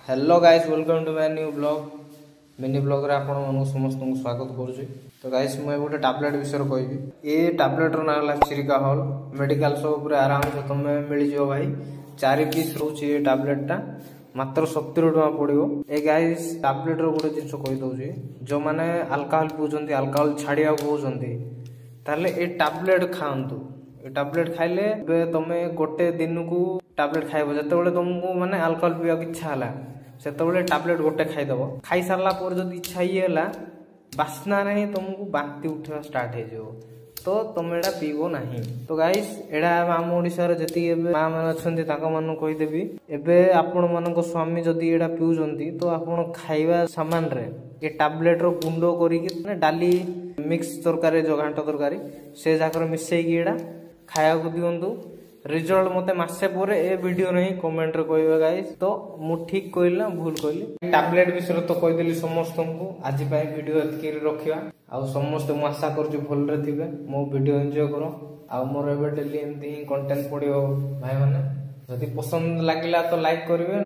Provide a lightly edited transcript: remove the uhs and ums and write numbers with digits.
Hello guys welcome to my new blog mini blog रे आपण मन समस्त को स्वागत करूँ। तो गाइस मैं गोटे टैबलेट विषय कहबी। ये टैबलेट ना है सिरिका हॉल मेडिकल शॉप रे आराम से तुम मिल जाओ भाई। 4 पीस रोचे ये टैबलेट टा मात्र 70 टका पड़ो। ए गाइस टैबलेट रो गोटे जिनस कहि दउची जो माने अल्कोहल पिउचंती अल्कोहल छाड़िया कहउचंती ताले ए टैबलेट खांतु। ए टैबलेट खाइले बे तमे गोटे दिन को टैबलेट खाइबो जते तुमको माने अल्कोहल पिया इच्छा हला सेतबले टैबलेट गोटे खाइदब खाई सारा पर जब इच्छा ये बास्ना नहीं तुमको बांति उठा स्टार्ट हो तो तुम एटा पीबो नहीं। तो गाइस एडा आम ओडिसा रे जति माँ मैंने अच्छा कहीदेवी एबे आपण मान स्वामी जदि एडा पिउचंती तो आपण खाइबा सामान रे ये टैबलेट रो गुंडो करिक डाली मिक्स तरकारी जो घांट तरकारी से जाकर मिसेकी एडा खाया को दियंतु। रिजल्ट मते मासे पूरे ए वीडियो नहीं कमेंट रे कहबे गाइस। तो मु ठीक कहली ना भूल कहली टैबलेट विषय तो कहदेली समस्त को आज वीडियो एतकी रखिया आ समस्त मु आशा करछु भल रे थिबे मो वीडियो एंजॉय करो आ मोर एबे डेली एमती कंटेंट पडियो भाई माने जदि पसंद लागिला तो लाइक करिवे।